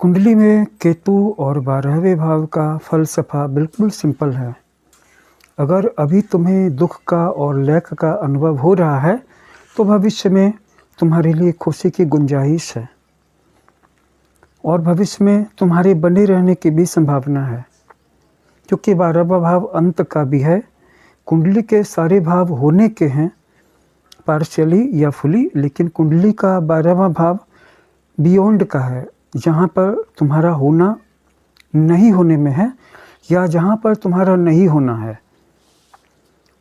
कुंडली में केतु और 12वें भाव का फ़लसफ़ा बिल्कुल सिंपल है। अगर अभी तुम्हें दुःख का और लैक का अनुभव हो रहा है, तो भविष्य में तुम्हारे लिए खुशी की गुंजाइश है और भविष्य में तुम्हारे बने रहने की भी संभावना है, क्योंकि 12वां भाव अंत का भी है। कुंडली के सारे भाव होने के हैं, पार्शियली या फुली, लेकिन कुंडली का 12वां भाव बियॉन्ड का है, जहाँ पर तुम्हारा होना नहीं होने में है या जहाँ पर तुम्हारा नहीं होना है।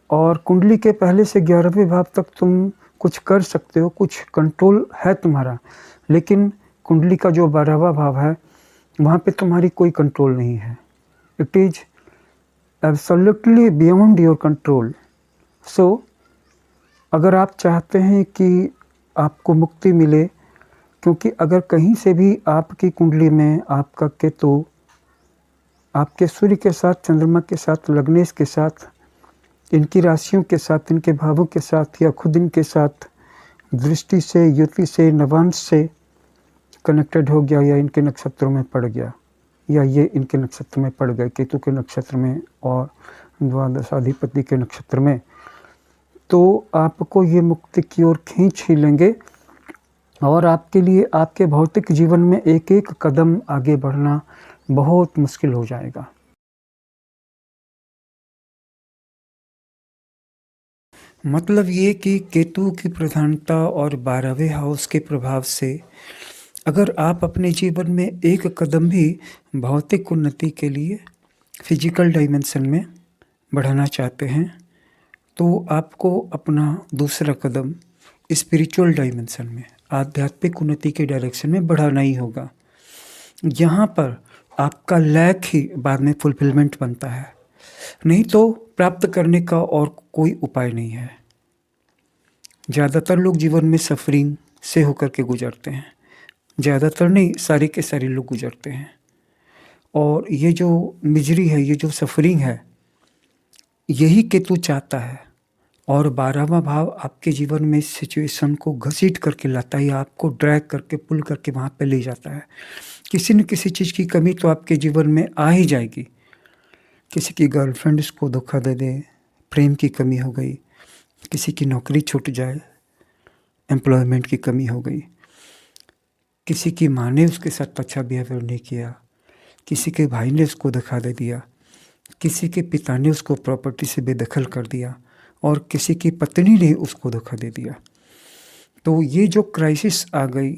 और कुंडली के पहले से 11वें भाव तक तुम कुछ कर सकते हो, कुछ कंट्रोल है तुम्हारा, लेकिन कुंडली का जो 12वां भाव है, वहाँ पे तुम्हारी कोई कंट्रोल नहीं है। It is absolutely beyond your control. So अगर आप चाहते हैं कि आपको मुक्ति मिले, क्योंकि अगर कहीं से भी आपकी कुंडली में आपका केतु आपके सूर्य के साथ, चंद्रमा के साथ, लग्नेश के साथ, इनकी राशियों के साथ, इनके भावों के साथ या खुद इनके साथ दृष्टि से, युति से, नवांश से कनेक्टेड हो गया या इनके नक्षत्रों में पड़ गया या ये इनके नक्षत्र में पड़ गए, केतु के नक्षत्र में और द्वादशाधिपति के नक्षत्र में, तो आपको ये मुक्ति की ओर खींच ही लेंगे और आपके लिए आपके भौतिक जीवन में एक एक कदम आगे बढ़ना बहुत मुश्किल हो जाएगा। मतलब ये कि केतु की प्रधानता और 12वें हाउस के प्रभाव से अगर आप अपने जीवन में एक कदम भी भौतिक उन्नति के लिए फिजिकल डायमेंशन में बढ़ाना चाहते हैं, तो आपको अपना दूसरा कदम स्पिरिचुअल डायमेंशन में, आध्यात्मिक उन्नति के डायरेक्शन में बढ़ाना ही होगा। यहाँ पर आपका लैक ही बाद में फुलफिलमेंट बनता है, नहीं तो प्राप्त करने का और कोई उपाय नहीं है। ज़्यादातर लोग जीवन में सफरिंग से होकर के गुजरते हैं, ज़्यादातर नहीं, सारे के सारे लोग गुजरते हैं। और ये जो मिजरी है, ये जो सफरिंग है, यही केतु चाहता है। और 12वां भाव आपके जीवन में इस सिचुएशन को घसीट करके लाता है, आपको ड्रैग करके, पुल करके वहाँ पे ले जाता है। किसी न किसी चीज़ की कमी तो आपके जीवन में आ ही जाएगी। किसी की गर्लफ्रेंड इसको धोखा दे दे, प्रेम की कमी हो गई, किसी की नौकरी छूट जाए, एम्प्लॉयमेंट की कमी हो गई, किसी की माँ ने उसके साथ अच्छा बिहेवियर नहीं किया, किसी के भाई ने उसको धोखा दे दिया, किसी के पिता ने उसको प्रॉपर्टी से बेदखल कर दिया और किसी की पत्नी ने उसको धोखा दे दिया। तो ये जो क्राइसिस आ गई,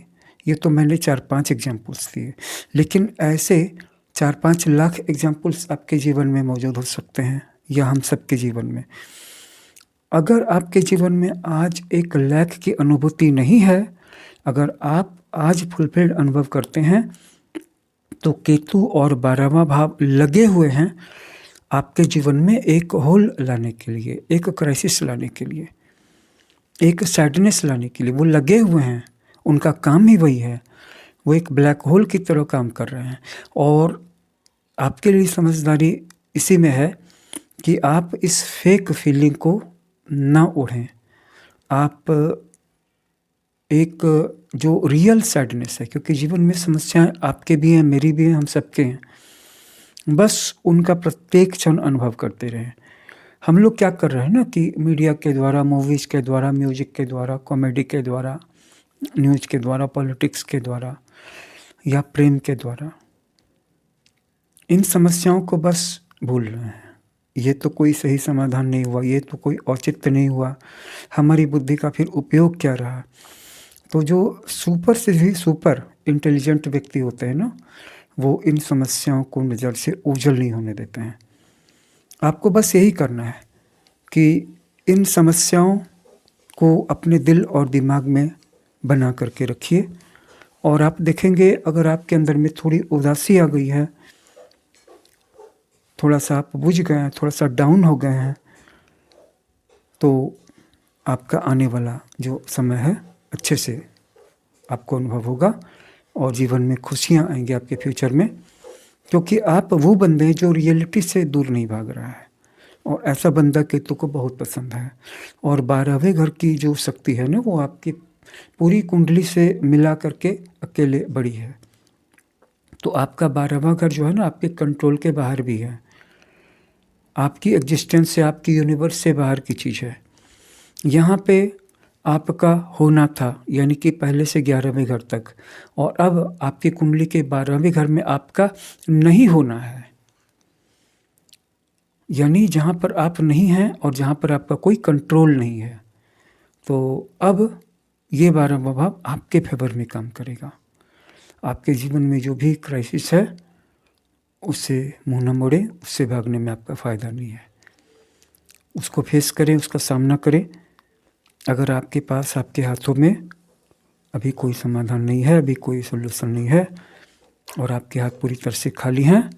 ये तो मैंने 4-5 एग्जाम्पल्स दिए, लेकिन ऐसे 4-5 लाख एग्जाम्पल्स आपके जीवन में मौजूद हो सकते हैं या हम सबके जीवन में। अगर आपके जीवन में आज एक लैक की अनुभूति नहीं है, अगर आप आज फुलफिल्ड अनुभव करते हैं, तो केतु और 12वां भाव लगे हुए हैं आपके जीवन में एक होल लाने के लिए, एक क्राइसिस लाने के लिए, एक सैडनेस लाने के लिए। वो लगे हुए हैं, उनका काम ही वही है। वो एक ब्लैक होल की तरह काम कर रहे हैं और आपके लिए समझदारी इसी में है कि आप इस फेक फीलिंग को ना ओढ़ें। आप एक जो रियल सैडनेस है, क्योंकि जीवन में समस्याएं आपके भी हैं, मेरी भी हैं, हम सबके हैं, बस उनका प्रत्येक क्षण अनुभव करते रहें। हम लोग क्या कर रहे हैं ना कि मीडिया के द्वारा, मूवीज़ के द्वारा, म्यूजिक के द्वारा, कॉमेडी के द्वारा, न्यूज़ के द्वारा, पॉलिटिक्स के द्वारा या प्रेम के द्वारा इन समस्याओं को बस भूल रहे हैं। ये तो कोई सही समाधान नहीं हुआ, ये तो कोई औचित्य नहीं हुआ, हमारी बुद्धि का फिर उपयोग क्या रहा। तो जो सुपर से भी सुपर इंटेलिजेंट व्यक्ति होते हैं ना, वो इन समस्याओं को नज़र से ओझल नहीं होने देते हैं। आपको बस यही करना है कि इन समस्याओं को अपने दिल और दिमाग में बना करके रखिए और आप देखेंगे अगर आपके अंदर में थोड़ी उदासी आ गई है, थोड़ा सा आप बुझ गए हैं, थोड़ा सा डाउन हो गए हैं, तो आपका आने वाला जो समय है अच्छे से आपको अनुभव होगा और जीवन में खुशियाँ आएंगी आपके फ्यूचर में, क्योंकि आप वो बंदे हैं जो रियलिटी से दूर नहीं भाग रहा है और ऐसा बंदा केतु को बहुत पसंद है। और 12वें घर की जो शक्ति है ना, वो आपकी पूरी कुंडली से मिला करके अकेले बड़ी है। तो आपका 12वां घर जो है ना आपके कंट्रोल के बाहर भी है, आपकी एग्जिस्टेंस से, आपकी यूनिवर्स से बाहर की चीज़ है। यहाँ पे आपका होना था, यानी कि पहले से 11वें घर तक, और अब आपकी कुंडली के 12वें घर में आपका नहीं होना है, यानी जहाँ पर आप नहीं हैं और जहाँ पर आपका कोई कंट्रोल नहीं है। तो अब ये 12वां भाव आपके फेवर में काम करेगा। आपके जीवन में जो भी क्राइसिस है उससे मुंह न मोड़े, उससे भागने में आपका फ़ायदा नहीं है। उसको फेस करें, उसका सामना करें। अगर आपके पास, आपके हाथों में अभी कोई समाधान नहीं है, अभी कोई सोल्यूशन नहीं है और आपके हाथ पूरी तरह से खाली हैं,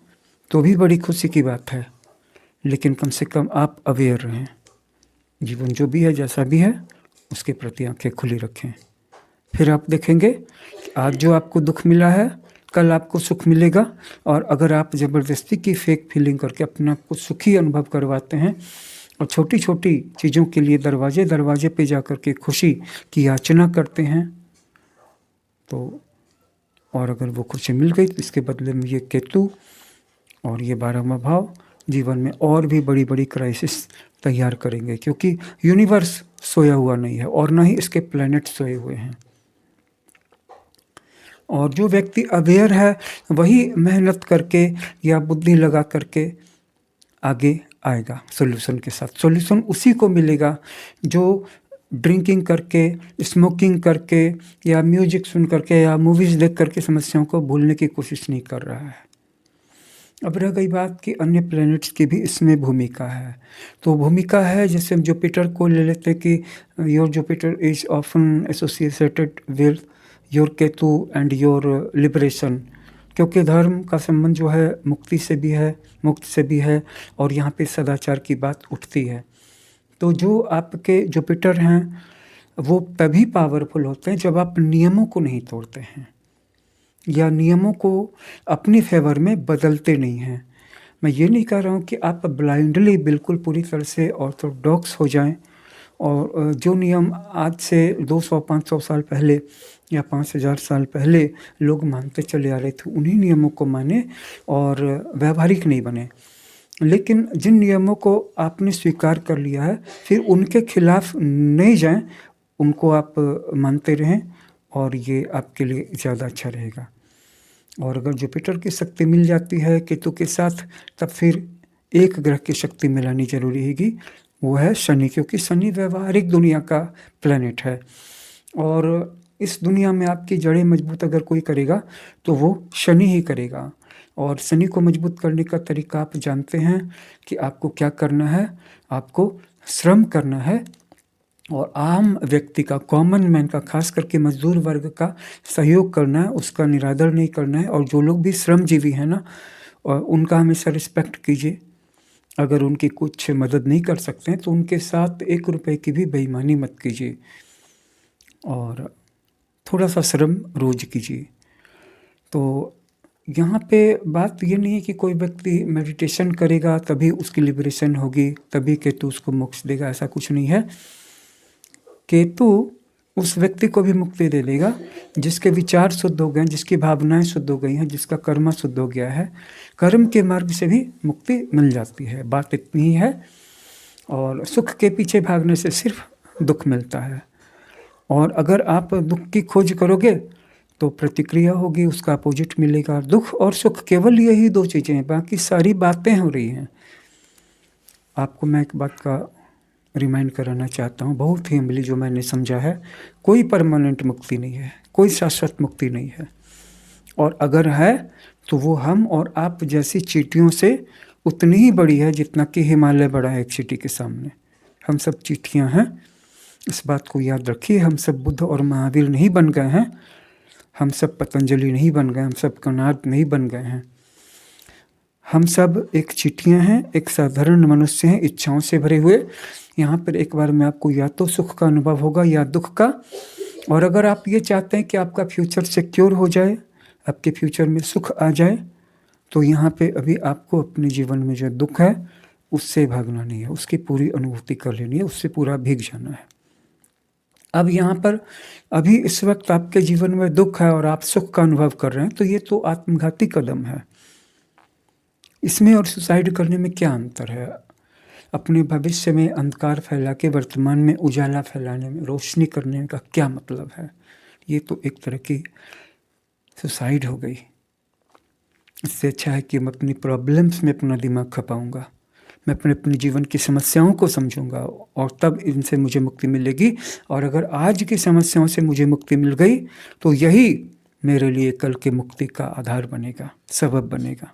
तो भी बड़ी खुशी की बात है। लेकिन कम से कम आप अवेयर रहें। जीवन जो भी है, जैसा भी है, उसके प्रति आंखें खुली रखें। फिर आप देखेंगे कि आज जो आपको दुख मिला है, कल आपको सुख मिलेगा। और अगर आप ज़बरदस्ती की फेक फीलिंग करके अपने आप को सुखी अनुभव करवाते हैं और छोटी छोटी चीज़ों के लिए दरवाजे दरवाजे पे जा कर के खुशी की याचना करते हैं, तो और अगर वो खुशी मिल गई तो इसके बदले में ये केतु और ये 12वां भाव जीवन में और भी बड़ी बड़ी क्राइसिस तैयार करेंगे, क्योंकि यूनिवर्स सोया हुआ नहीं है और ना ही इसके प्लैनेट सोए हुए हैं। और जो व्यक्ति अवेयर है वही मेहनत करके या बुद्धि लगा करके आगे आएगा सॉल्यूशन के साथ। सॉल्यूशन उसी को मिलेगा जो ड्रिंकिंग करके, स्मोकिंग करके या म्यूजिक सुन करके या मूवीज़ देख करके समस्याओं को भूलने की कोशिश नहीं कर रहा है। अब रह गई बात कि अन्य प्लैनेट्स की भी इसमें भूमिका है। तो भूमिका है, जैसे हम जुपिटर को ले लेते कि your Jupiter is often associated with your Ketu and your liberation, क्योंकि धर्म का संबंध जो है मुक्ति से भी है, मुक्त से भी है, और यहाँ पे सदाचार की बात उठती है। तो जो आपके जुपिटर हैं वो तभी पावरफुल होते हैं जब आप नियमों को नहीं तोड़ते हैं या नियमों को अपनी फेवर में बदलते नहीं हैं। मैं ये नहीं कह रहा हूँ कि आप ब्लाइंडली बिल्कुल पूरी तरह से ऑर्थोडॉक्स हो जाएं और जो नियम आज से 200-500 साल पहले या 5000 साल पहले लोग मानते चले आ रहे थे उन्हीं नियमों को माने और व्यावहारिक नहीं बने। लेकिन जिन नियमों को आपने स्वीकार कर लिया है फिर उनके खिलाफ नहीं जाएं, उनको आप मानते रहें और ये आपके लिए ज़्यादा अच्छा रहेगा। और अगर जुपिटर की शक्ति मिल जाती है केतु के साथ, तब फिर एक ग्रह की शक्ति मिलानी जरूरी होगी, वो है शनि, क्योंकि शनि व्यवहारिक दुनिया का प्लैनेट है और इस दुनिया में आपकी जड़ें मजबूत अगर कोई करेगा तो वो शनि ही करेगा। और शनि को मजबूत करने का तरीका आप जानते हैं कि आपको क्या करना है, आपको श्रम करना है और आम व्यक्ति का, कॉमन मैन का, खास करके मजदूर वर्ग का सहयोग करना है, उसका निरादर नहीं करना है। और जो लोग भी श्रमजीवी हैं ना, उनका हमेशा रिस्पेक्ट कीजिए। अगर उनकी कुछ मदद नहीं कर सकते हैं तो उनके साथ 1 रुपए की भी बेईमानी मत कीजिए और थोड़ा सा श्रम रोज कीजिए। तो यहाँ पे बात ये नहीं है कि कोई व्यक्ति मेडिटेशन करेगा तभी उसकी लिबरेशन होगी, तभी केतु उसको मोक्ष देगा, ऐसा कुछ नहीं है। केतु उस व्यक्ति को भी मुक्ति दे देगा जिसके विचार शुद्ध हो गए, जिसकी भावनाएं शुद्ध हो गई हैं, जिसका कर्म शुद्ध हो गया है। कर्म के मार्ग से भी मुक्ति मिल जाती है, बात इतनी ही है। और सुख के पीछे भागने से सिर्फ दुख मिलता है। और अगर आप दुख की खोज करोगे तो प्रतिक्रिया होगी, उसका अपोजिट मिलेगा। दुख और सुख केवल यही 2 चीज़ें हैं, बाकी सारी बातें हो रही हैं। आपको मैं एक बात का रिमाइंड कराना चाहता हूँ, बहुत ही हम्बली, जो मैंने समझा है, कोई परमानेंट मुक्ति नहीं है, कोई शाश्वत मुक्ति नहीं है। और अगर है तो वो हम और आप जैसी चींटियों से उतनी ही बड़ी है जितना कि हिमालय बड़ा है एक चींटी के सामने। हम सब चींटियाँ हैं, इस बात को याद रखिए। हम सब बुद्ध और महावीर नहीं बन गए हैं, हम सब पतंजलि नहीं बन गए, हम सब कणाद नहीं बन गए हैं। हम सब एक चींटियाँ हैं, एक साधारण मनुष्य हैं, इच्छाओं से भरे हुए। यहाँ पर एक बार में आपको या तो सुख का अनुभव होगा या दुख का। और अगर आप ये चाहते हैं कि आपका फ्यूचर सिक्योर हो जाए, आपके फ्यूचर में सुख आ जाए, तो यहाँ पे अभी आपको अपने जीवन में जो दुख है उससे भागना नहीं है, उसकी पूरी अनुभूति कर लेनी है, उससे पूरा भीग जाना है। अब यहाँ पर अभी इस वक्त आपके जीवन में दुख है और आप सुख का अनुभव कर रहे हैं, तो ये तो आत्मघाती कदम है। इसमें और सुसाइड करने में क्या अंतर है? अपने भविष्य में अंधकार फैला के वर्तमान में उजाला फैलाने में, रोशनी करने का क्या मतलब है? ये तो एक तरह की सुसाइड हो गई। इससे अच्छा है कि मैं अपनी प्रॉब्लम्स में अपना दिमाग खपाऊंगा, मैं अपने जीवन की समस्याओं को समझूंगा और तब इनसे मुझे मुक्ति मिलेगी। और अगर आज की समस्याओं से मुझे मुक्ति मिल गई तो यही मेरे लिए कल के मुक्ति का आधार बनेगा, सबब बनेगा।